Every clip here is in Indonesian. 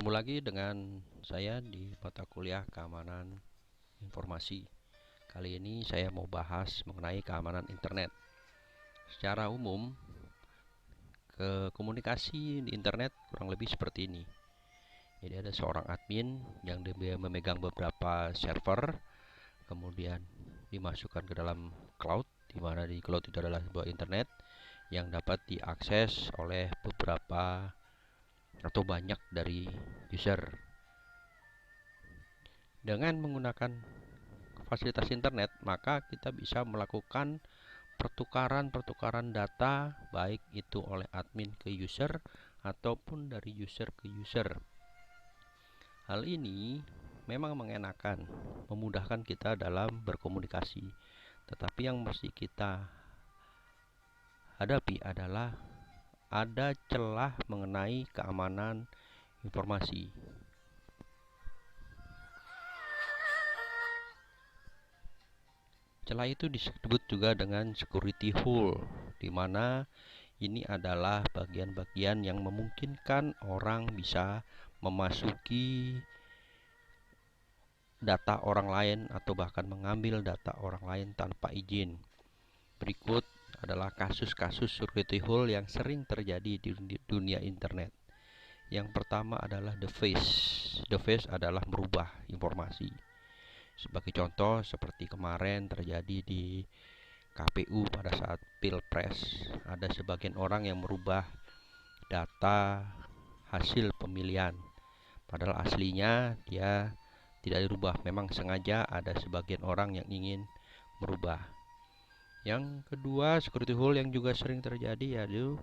Bertemu lagi dengan saya di mata kuliah keamanan informasi. Kali ini saya mau bahas mengenai keamanan internet. Secara umum, komunikasi di internet kurang lebih seperti ini. Jadi ada seorang admin yang dia memegang beberapa server, kemudian dimasukkan ke dalam cloud, di mana di cloud itu adalah sebuah internet yang dapat diakses oleh beberapa atau banyak dari user. Dengan menggunakan fasilitas internet, maka kita bisa melakukan pertukaran data, baik itu oleh admin ke user ataupun dari user ke user. Hal ini memang mengenakan, memudahkan kita dalam berkomunikasi. Tetapi yang mesti kita hadapi adalah ada celah mengenai keamanan informasi. Celah itu disebut juga dengan security hole, di mana ini adalah bagian-bagian yang memungkinkan orang bisa memasuki data orang lain atau bahkan mengambil data orang lain tanpa izin. Berikut adalah kasus-kasus security hole yang sering terjadi di dunia internet. Yang pertama adalah deface. Deface adalah merubah informasi. Sebagai contoh, seperti kemarin terjadi di KPU pada saat Pilpres, ada sebagian orang yang merubah data hasil pemilihan. Padahal aslinya dia tidak dirubah, memang sengaja ada sebagian orang yang ingin merubah. Yang kedua, security hole yang juga sering terjadi yaitu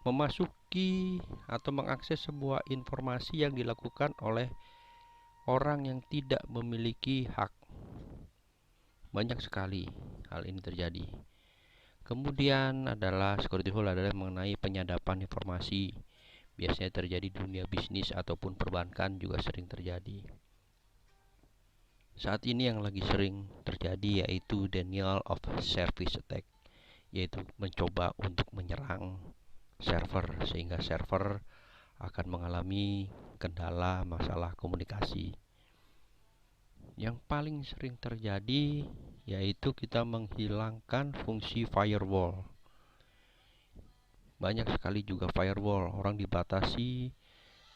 memasuki atau mengakses sebuah informasi yang dilakukan oleh orang yang tidak memiliki hak. Banyak sekali hal ini terjadi. Kemudian adalah security hole adalah mengenai penyadapan informasi. Biasanya terjadi di dunia bisnis ataupun perbankan juga sering terjadi. Saat ini yang lagi sering terjadi yaitu denial of service attack, yaitu mencoba untuk menyerang server sehingga server akan mengalami kendala masalah komunikasi. Yang paling sering terjadi yaitu kita menghilangkan fungsi firewall. Banyak sekali juga firewall, orang dibatasi,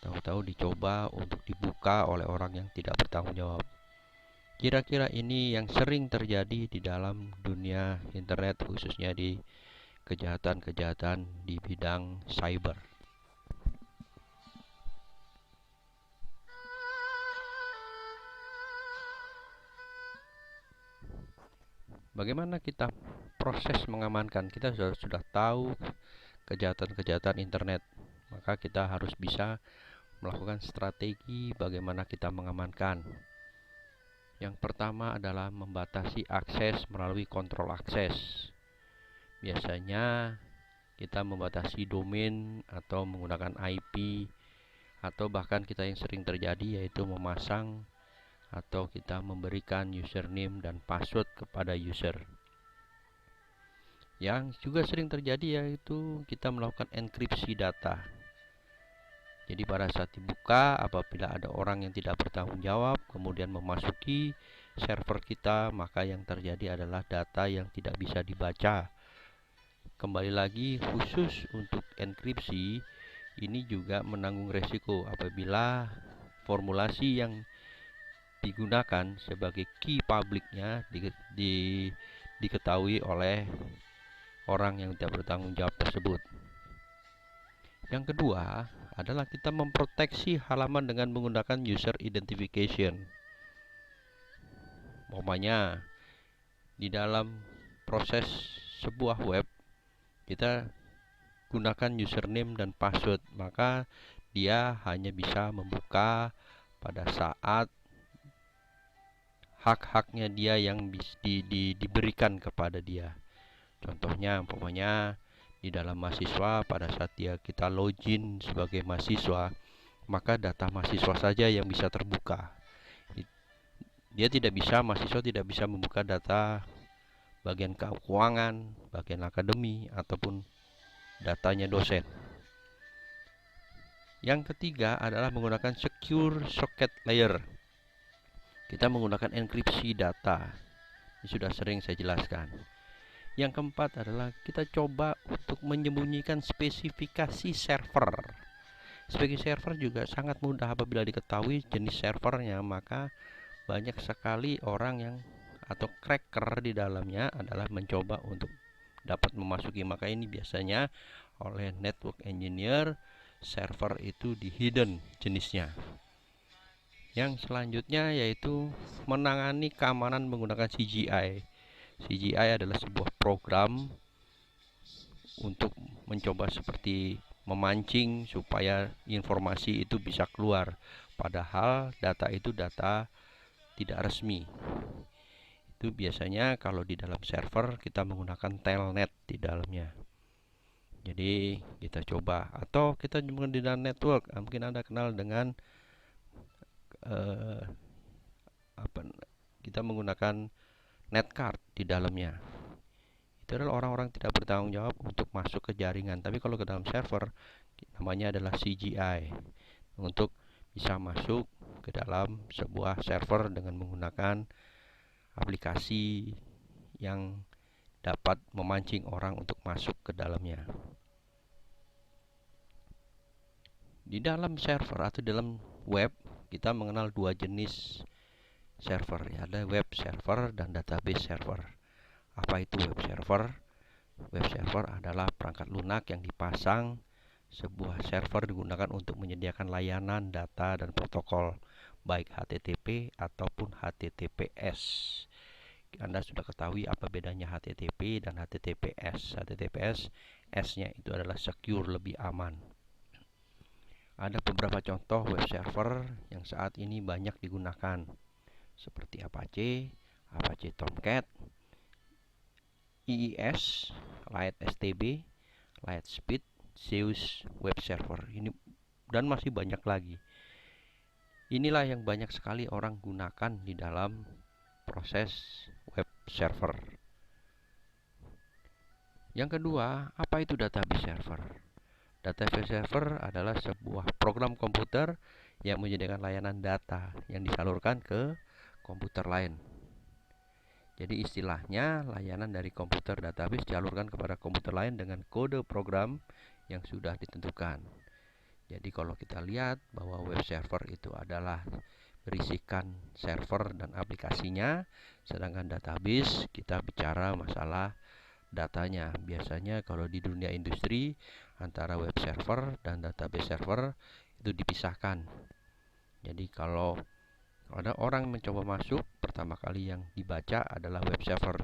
tahu-tahu dicoba untuk dibuka oleh orang yang tidak bertanggung jawab. Kira-kira ini yang sering terjadi di dalam dunia internet, khususnya di kejahatan-kejahatan di bidang cyber. Bagaimana kita proses mengamankan? Kita sudah tahu kejahatan-kejahatan internet, maka kita harus bisa melakukan strategi bagaimana kita mengamankan. Yang pertama adalah membatasi akses melalui kontrol akses. Biasanya kita membatasi domain atau menggunakan IP, atau bahkan kita yang sering terjadi yaitu memasang atau kita memberikan username dan password kepada user. Yang juga sering terjadi yaitu kita melakukan enkripsi data. Jadi pada saat dibuka, apabila ada orang yang tidak bertanggung jawab kemudian memasuki server kita, maka yang terjadi adalah data yang tidak bisa dibaca. Kembali lagi, khusus untuk enkripsi ini juga menanggung resiko apabila formulasi yang digunakan sebagai key publiknya diketahui oleh orang yang tidak bertanggung jawab tersebut. Yang kedua adalah kita memproteksi halaman dengan menggunakan user identification. Umpamanya di dalam proses sebuah web kita gunakan username dan password, maka dia hanya bisa membuka pada saat hak-haknya dia yang diberikan kepada dia. Contohnya umpamanya di dalam mahasiswa, pada saat kita login sebagai mahasiswa, maka data mahasiswa saja yang bisa terbuka. Mahasiswa tidak bisa membuka data bagian keuangan, bagian akademi, ataupun datanya dosen. Yang ketiga adalah menggunakan secure socket layer. Kita menggunakan enkripsi data. Ini sudah sering saya jelaskan. Yang keempat adalah kita coba untuk menyembunyikan spesifikasi server. Spesifikasi server juga sangat mudah apabila diketahui jenis servernya, maka banyak sekali orang yang atau cracker di dalamnya adalah mencoba untuk dapat memasuki. Maka ini biasanya oleh network engineer, server itu di hidden jenisnya. Yang selanjutnya yaitu menangani keamanan menggunakan CGI. CGI adalah sebuah program untuk mencoba seperti memancing supaya informasi itu bisa keluar, padahal data itu data tidak resmi. Itu biasanya kalau di dalam server kita menggunakan telnet di dalamnya. Jadi kita coba, atau kita juga di dalam network, mungkin Anda kenal dengan kita menggunakan netcard di dalamnya. Itu adalah orang-orang tidak bertanggung jawab untuk masuk ke jaringan. Tapi kalau ke dalam server, namanya adalah CGI, untuk bisa masuk ke dalam sebuah server dengan menggunakan aplikasi yang dapat memancing orang untuk masuk ke dalamnya. Di dalam server atau dalam web, kita mengenal dua jenis server, ya, ada web server dan database server. Apa itu web server? Web server adalah perangkat lunak yang dipasang sebuah server digunakan untuk menyediakan layanan data dan protokol, baik HTTP ataupun HTTPS. Anda sudah ketahui apa bedanya HTTP dan HTTPS. HTTPS, S-nya itu adalah secure, lebih aman. Ada beberapa contoh web server yang saat ini banyak digunakan, seperti Apache, Apache Tomcat, IIS, LightSTB, Lightspeed, Zeus Web Server. Ini dan masih banyak lagi. Inilah yang banyak sekali orang gunakan di dalam proses web server. Yang kedua, apa itu database server? Database server adalah sebuah program komputer yang menyediakan layanan data yang disalurkan ke komputer lain. Jadi istilahnya layanan dari komputer database disalurkan kepada komputer lain dengan kode program yang sudah ditentukan. Jadi kalau kita lihat bahwa web server itu adalah berisikan server dan aplikasinya, sedangkan database kita bicara masalah datanya. Biasanya kalau di dunia industri antara web server dan database server itu dipisahkan. Jadi kalau ada orang mencoba masuk, pertama kali yang dibaca adalah web server.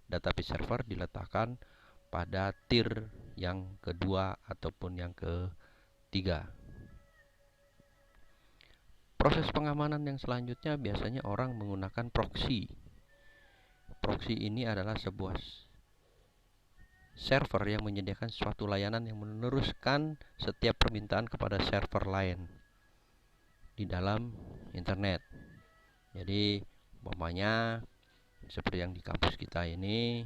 Database server diletakkan pada tier yang kedua ataupun yang ketiga. Proses pengamanan yang selanjutnya biasanya orang menggunakan proxy. Proxy ini adalah sebuah server yang menyediakan suatu layanan yang meneruskan setiap permintaan kepada server lain di dalam internet. Jadi umpamanya seperti yang di kampus kita ini,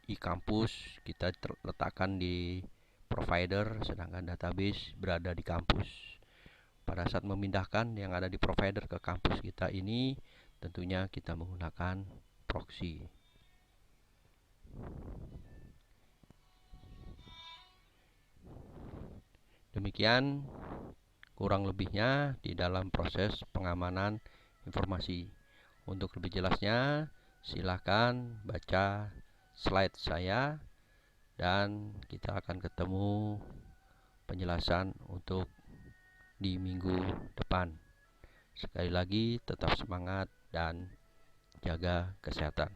e-kampus kita letakkan di provider, sedangkan database berada di kampus. Pada saat memindahkan yang ada di provider ke kampus kita ini, tentunya kita menggunakan proxy. Demikian kurang lebihnya di dalam proses pengamanan informasi. Untuk lebih jelasnya, silakan baca slide saya dan kita akan ketemu penjelasan untuk di minggu depan. Sekali lagi, tetap semangat dan jaga kesehatan.